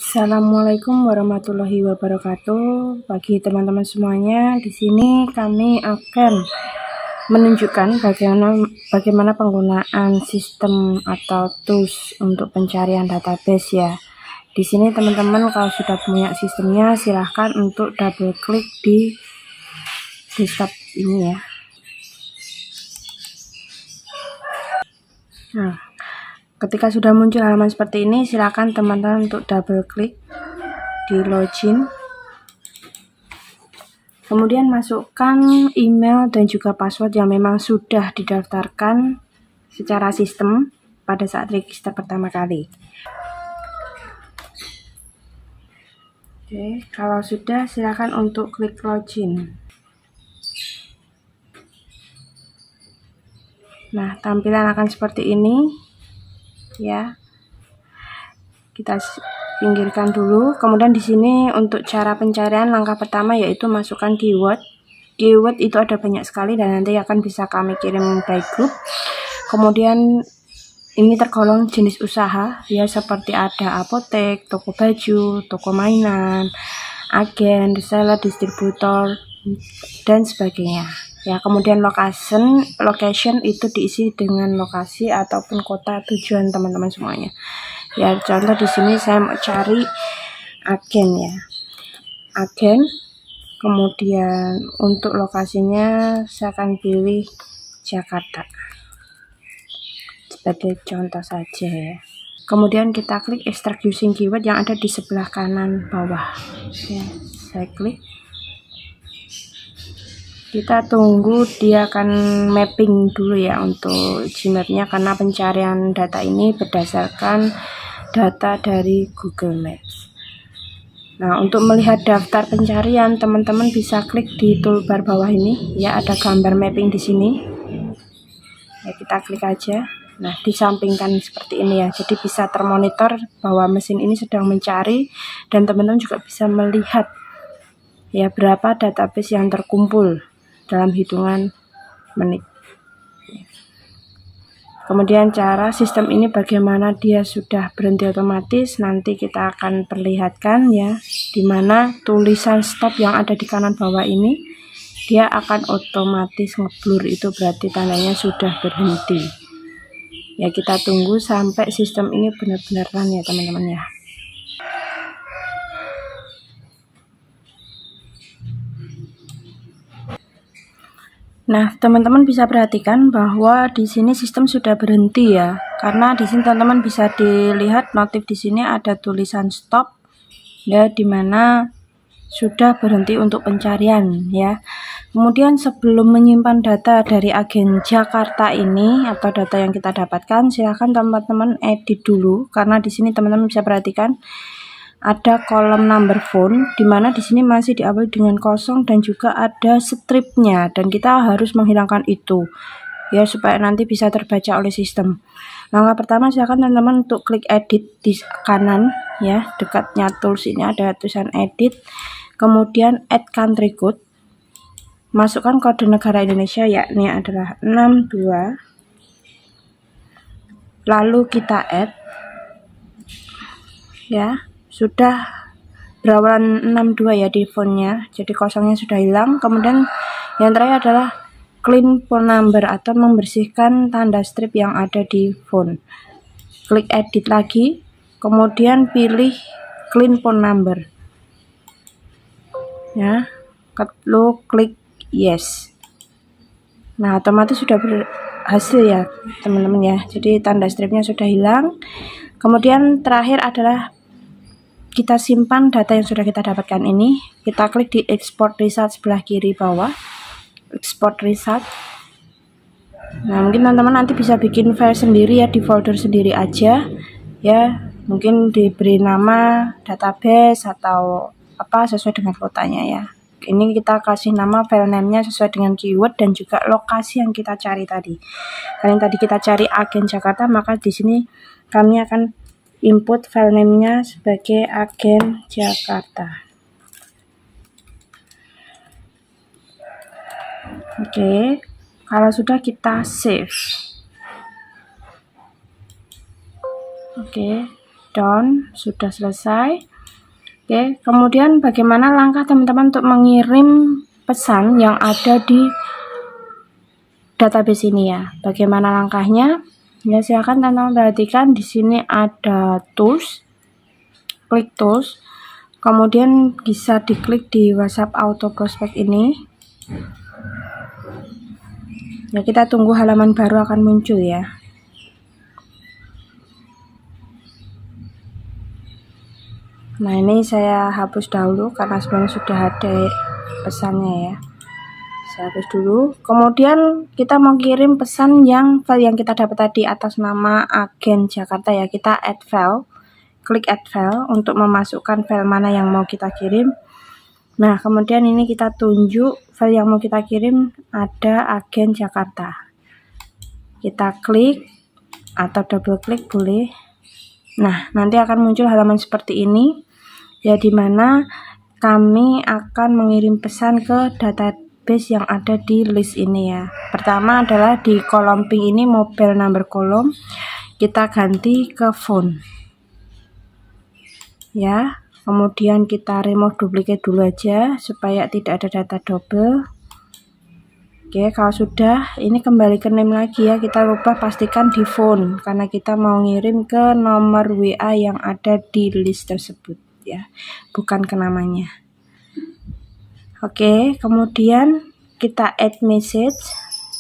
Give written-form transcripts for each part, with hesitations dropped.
Assalamualaikum warahmatullahi wabarakatuh. Bagi teman-teman semuanya, di sini kami akan menunjukkan bagaimana penggunaan sistem atau tools untuk pencarian database ya. Di sini teman-teman kalau sudah punya sistemnya, silahkan untuk double klik di desktop ini ya. Nah, ketika sudah muncul halaman seperti ini, silakan teman-teman untuk double klik di login. Kemudian masukkan email dan juga password yang memang sudah didaftarkan secara sistem pada saat register pertama kali. Oke, kalau sudah silakan untuk klik login. Nah, tampilan akan seperti ini ya. Kita pinggirkan dulu. Kemudian di sini untuk cara pencarian langkah pertama yaitu masukkan keyword. Keyword itu ada banyak sekali dan nanti akan bisa kami kirim by group. Kemudian ini tergolong jenis usaha ya, seperti ada apotek, toko baju, toko mainan, agen, reseller, distributor dan sebagainya. Ya, kemudian location itu diisi dengan lokasi ataupun kota tujuan teman-teman semuanya. Ya, contoh di sini saya mau cari agen ya. Agen. Kemudian untuk lokasinya saya akan pilih Jakarta. Sebagai contoh saja ya. Kemudian kita klik extract using keyword yang ada di sebelah kanan bawah. Ya, saya klik. Kita tunggu dia akan mapping dulu ya untuk Gmap-nya, karena pencarian data ini berdasarkan data dari Google Maps. Nah, untuk melihat daftar pencarian, teman-teman bisa klik di toolbar bawah ini ya, ada gambar mapping di sini. Ya, kita klik aja. Nah, disampingkan seperti ini ya. Jadi bisa termonitor bahwa mesin ini sedang mencari dan teman-teman juga bisa melihat ya berapa database yang terkumpul dalam hitungan menit. Kemudian cara sistem ini bagaimana dia sudah berhenti otomatis, nanti kita akan perlihatkan ya, dimana tulisan stop yang ada di kanan bawah ini dia akan otomatis ngeblur, itu berarti tandanya sudah berhenti ya. Kita tunggu sampai sistem ini benar-benar run ya teman-teman ya. Nah, teman-teman bisa perhatikan bahwa di sini sistem sudah berhenti ya. Karena di sini teman-teman bisa dilihat notif di sini ada tulisan stop ya, dimana sudah berhenti untuk pencarian ya. Kemudian sebelum menyimpan data dari agen Jakarta ini atau data yang kita dapatkan, silahkan teman-teman edit dulu, karena di sini teman-teman bisa perhatikan ada kolom number phone, dimana di sini masih diawali dengan kosong dan juga ada stripnya, dan kita harus menghilangkan itu ya supaya nanti bisa terbaca oleh sistem. Langkah pertama, silakan teman-teman untuk klik edit di kanan ya, dekatnya tools ini ada tulisan edit, kemudian add country code, masukkan kode negara Indonesia yakni adalah 62, lalu kita add ya. Sudah berawalan 62 ya di fontnya, jadi kosongnya sudah hilang. Kemudian yang terakhir adalah clean phone number atau membersihkan tanda strip yang ada di font. Klik edit lagi, kemudian pilih clean phone number ya, lalu klik yes. Nah, otomatis sudah berhasil ya teman-teman ya, jadi tanda stripnya sudah hilang. Kemudian terakhir adalah kita simpan data yang sudah kita dapatkan ini. Kita klik di export result sebelah kiri bawah, export result. Nah, mungkin teman-teman nanti bisa bikin file sendiri ya, di folder sendiri aja ya, mungkin diberi nama database atau apa sesuai dengan kotanya ya. Ini kita kasih nama file name-nya sesuai dengan keyword dan juga lokasi yang kita cari tadi. Kalau yang tadi kita cari agen Jakarta, maka di sini kami akan input file name-nya sebagai agen Jakarta. Oke, kalau sudah kita save. Oke, done, sudah selesai. Oke, kemudian bagaimana langkah teman-teman untuk mengirim pesan yang ada di database ini ya? Bagaimana langkahnya? Ya, silakan teman-teman perhatikan di sini ada tools. Klik tools. Kemudian bisa diklik di WhatsApp Auto Prospect ini. Ya, kita tunggu halaman baru akan muncul ya. Nah, ini saya hapus dahulu karena sebenarnya sudah ada pesannya ya. Saya hapus dulu. Kemudian kita mau kirim pesan yang file yang kita dapat tadi atas nama agen Jakarta ya. Kita add file. Klik add file untuk memasukkan file mana yang mau kita kirim. Nah, kemudian ini kita tunjuk file yang mau kita kirim ada agen Jakarta. Kita klik atau double klik boleh. Nah, nanti akan muncul halaman seperti ini. Ya, dimana kami akan mengirim pesan ke database yang ada di list ini ya. Pertama adalah di kolom pink ini mobile number column, kita ganti ke phone ya. Kemudian kita remove duplicate dulu aja supaya tidak ada data double. Oke, kalau sudah ini kembali ke name lagi ya, kita rubah pastikan di phone karena kita mau ngirim ke nomor WA yang ada di list tersebut ya, bukan ke namanya. Oke, kemudian kita add message,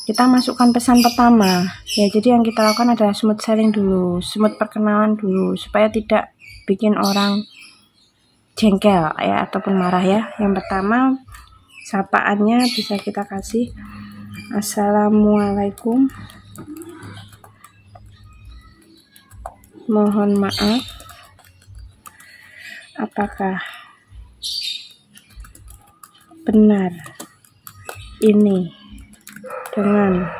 kita masukkan pesan pertama ya. Jadi yang kita lakukan adalah smooth sharing dulu, smooth perkenalan dulu supaya tidak bikin orang jengkel ya ataupun marah ya. Yang pertama sapaannya bisa kita kasih Assalamualaikum, mohon maaf, apakah benar ini dengan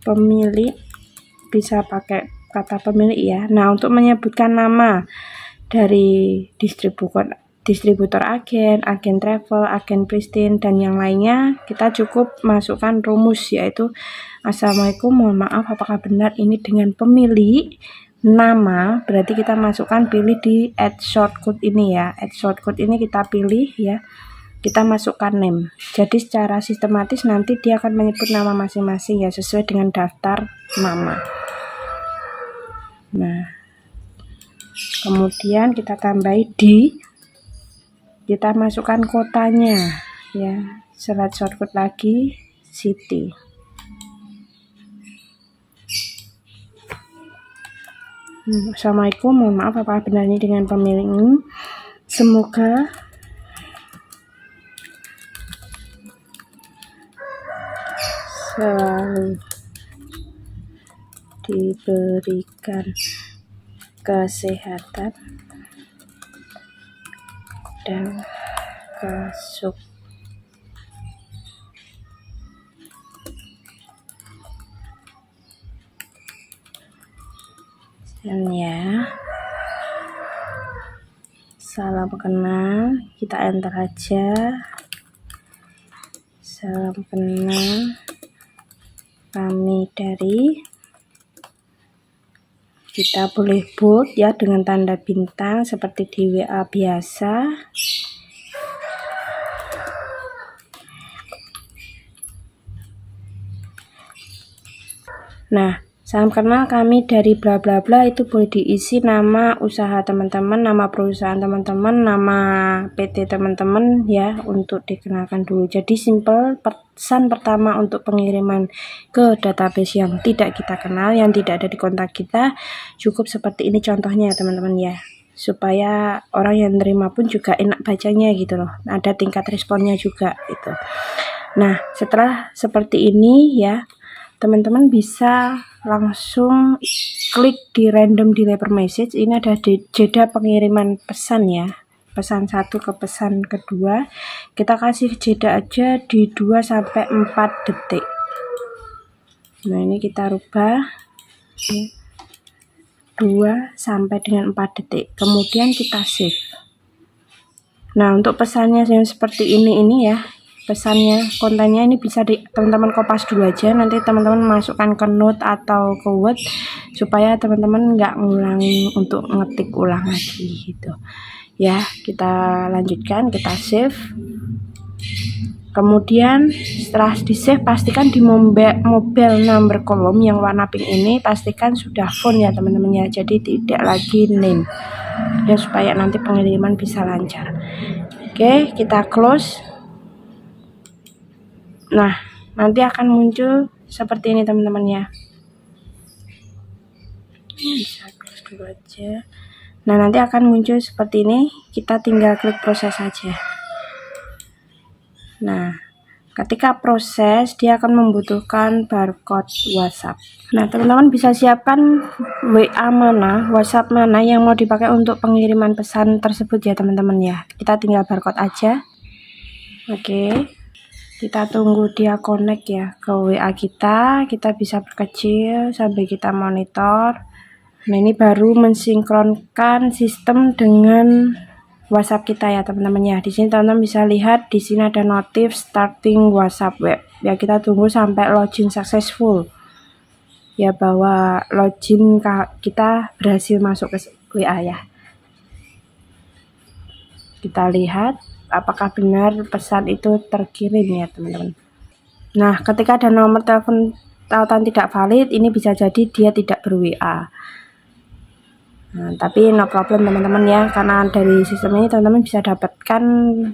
pemilik, bisa pakai kata pemilik ya. Nah, untuk menyebutkan nama dari distributor agen, agen travel, agen pristine, dan yang lainnya, kita cukup masukkan rumus yaitu Assalamualaikum, mohon maaf, apakah benar ini dengan pemilik nama. Berarti kita masukkan, pilih di add shortcode ini ya. Add shortcode ini kita pilih ya, kita masukkan name. Jadi secara sistematis nanti dia akan menyebut nama masing-masing ya, sesuai dengan daftar nama. Nah, kemudian kita tambahi kita masukkan kotanya ya, selat shortcode lagi city. Assalamualaikum, mohon maaf, apakah benar ini dengan pemilik ini? Semoga selalu diberikan kesehatan dan ya. Salam kenal, kita enter aja. Salam kenal, kami dari, kita boleh bold ya dengan tanda bintang seperti di WA biasa. Nah, salam kenal kami dari bla bla bla, itu boleh diisi nama usaha teman-teman, nama perusahaan teman-teman, nama PT teman-teman ya, untuk dikenalkan dulu. Jadi simple. Pesan pertama untuk pengiriman ke database yang tidak kita kenal, yang tidak ada di kontak kita, cukup seperti ini contohnya ya teman-teman ya, supaya orang yang nerima pun juga enak bacanya gitu loh, ada tingkat responnya juga gitu. Nah, setelah seperti ini ya, teman-teman bisa langsung klik di random deliver message. Ini ada jeda pengiriman pesan ya, pesan 1 ke pesan kedua. Kita kasih jeda aja di 2-4 detik. Nah, ini kita rubah 2 sampai dengan 4 detik. Kemudian kita save. Nah, untuk pesannya yang seperti ini ya, pesannya, kontennya ini bisa teman-teman kopas dulu aja, nanti teman-teman masukkan ke note atau ke Word supaya teman-teman nggak ngulangi untuk ngetik ulang lagi gitu ya. Kita lanjutkan, kita save. Kemudian setelah di save, pastikan di mobile number column yang warna pink ini pastikan sudah font ya teman-teman ya, jadi tidak lagi name ya, supaya nanti pengiriman bisa lancar. Oke, kita close. Nah, nanti akan muncul seperti ini teman-teman ya. Bisa close dulu aja. Nah, nanti akan muncul seperti ini, kita tinggal klik proses saja. Nah, ketika proses dia akan membutuhkan barcode WhatsApp. Nah, teman-teman bisa siapkan WA mana, WhatsApp mana yang mau dipakai untuk pengiriman pesan tersebut ya teman-teman ya. Kita tinggal barcode aja. Oke, kita tunggu dia connect ya ke WA kita. Kita bisa perkecil sampai kita monitor. Nah, ini baru mensinkronkan sistem dengan WhatsApp kita ya teman-teman ya. Di sini teman-teman bisa lihat di sini ada notif starting WhatsApp web. Ya, kita tunggu sampai login successful. Ya, bahwa login kita berhasil masuk ke WA ya. Kita lihat apakah benar pesan itu terkirim ya teman-teman. Nah, ketika ada nomor telepon tautan tidak valid, ini bisa jadi dia tidak ber-WA. Nah, tapi no problem teman-teman ya, karena dari sistem ini teman-teman bisa dapatkan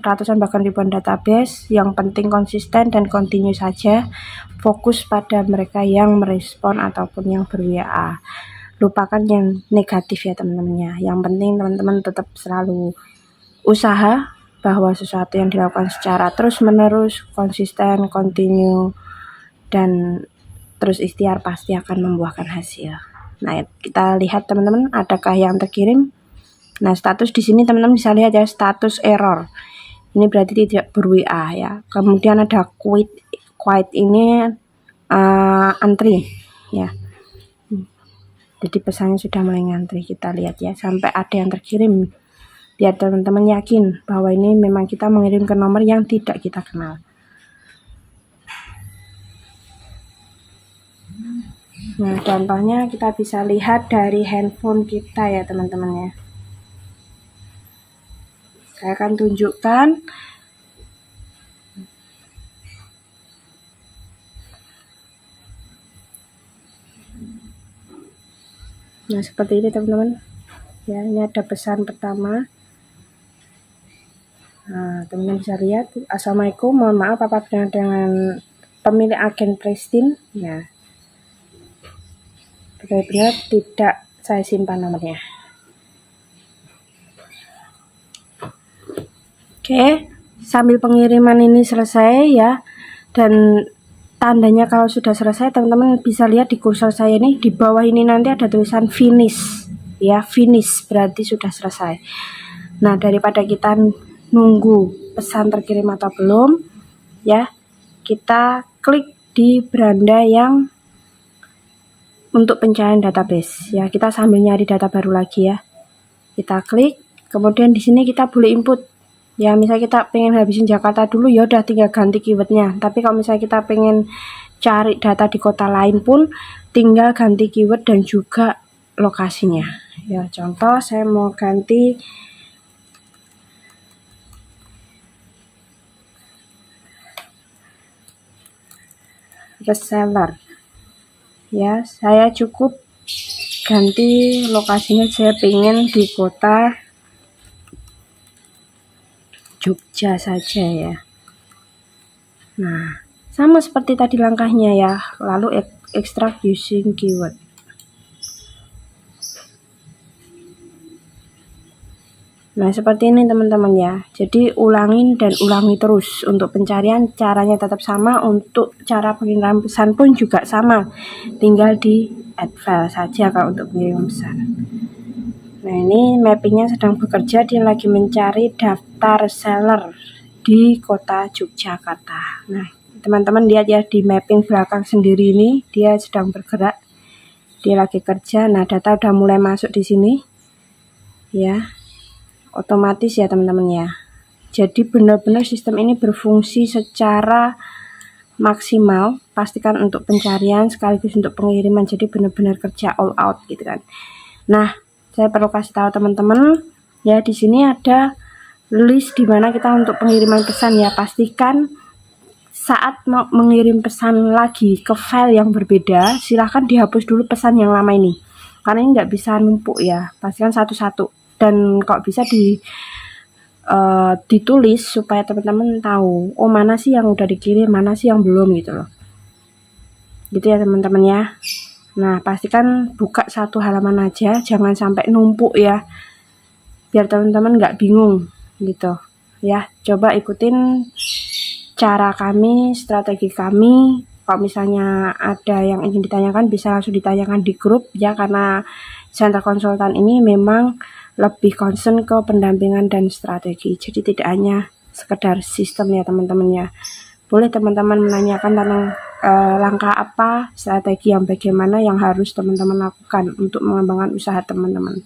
ratusan bahkan ribuan database. Yang penting konsisten dan continue saja, fokus pada mereka yang merespon ataupun yang ber-WA. Lupakan yang negatif ya teman-teman ya. Yang penting teman-teman tetap selalu usaha bahwa sesuatu yang dilakukan secara terus menerus, konsisten, continue, dan terus ikhtiar pasti akan membuahkan hasil. Nah, kita lihat teman-teman, adakah yang terkirim. Nah, status di sini teman-teman bisa lihat ya, status error. Ini berarti tidak ber-WA ya. Kemudian ada quit ini antri ya. Jadi pesannya sudah mulai ngantri. Kita lihat ya, sampai ada yang terkirim. Biar teman-teman yakin bahwa ini memang kita mengirim ke nomor yang tidak kita kenal. Nah, contohnya kita bisa lihat dari handphone kita ya teman-teman ya. Saya akan tunjukkan. Nah, seperti ini teman-teman. Ya, ini ada pesan pertama. Nah, teman-teman bisa lihat. Assalamualaikum, mohon maaf apabila dengan pemilik agen Prestin. Ya, benar-benar tidak saya simpan nomornya. Oke, sambil pengiriman ini selesai ya, dan tandanya kalau sudah selesai teman-teman bisa lihat di kursor saya ini, di bawah ini nanti ada tulisan finish ya, finish berarti sudah selesai. Nah, daripada kita nunggu pesan terkirim atau belum ya, kita klik di beranda yang untuk pencarian database ya. Kita sambil nyari data baru lagi ya, kita klik. Kemudian di sini kita boleh input ya, misalnya kita pengen habisin Jakarta dulu, ya udah tinggal ganti keywordnya. Tapi kalau misalnya kita pengen cari data di kota lain pun tinggal ganti keyword dan juga lokasinya ya. Contoh saya mau ganti reseller ya, saya cukup ganti lokasinya, saya pengen di kota Jogja saja ya. Nah, sama seperti tadi langkahnya ya, lalu extract using keyword. Nah, seperti ini teman-teman ya. Jadi ulangin dan ulangi terus. Untuk pencarian caranya tetap sama, untuk cara pengiriman pesan pun juga sama. Tinggal di add file saja kalau untuk pengiriman pesan. Nah, ini mappingnya sedang bekerja, dia lagi mencari daftar seller di kota Yogyakarta. Nah, teman-teman lihat ya di mapping belakang sendiri ini, dia sedang bergerak, dia lagi kerja. Nah, data udah mulai masuk di sini ya, otomatis ya teman-teman ya. Jadi benar-benar sistem ini berfungsi secara maksimal, pastikan untuk pencarian sekaligus untuk pengiriman, jadi benar-benar kerja all out gitu kan. Nah, saya perlu kasih tahu teman-teman ya, di sini ada list dimana kita untuk pengiriman pesan ya. Pastikan saat mau mengirim pesan lagi ke file yang berbeda, silahkan dihapus dulu pesan yang lama ini, karena ini nggak bisa numpuk ya. Pastikan satu-satu, dan kalau bisa ditulis supaya teman-teman tahu, oh mana sih yang udah dikirim, mana sih yang belum gitu loh. Gitu ya teman-teman ya. Nah, pastikan buka satu halaman aja, jangan sampai numpuk ya, biar teman-teman nggak bingung gitu ya. Coba ikutin cara kami, strategi kami. Kalau misalnya ada yang ingin ditanyakan, bisa langsung ditanyakan di grup ya, karena center konsultan ini memang lebih concern ke pendampingan dan strategi, jadi tidak hanya sekedar sistem ya teman-teman ya. Boleh teman-teman menanyakan tentang langkah apa, strategi yang bagaimana yang harus teman-teman lakukan untuk mengembangkan usaha teman-teman.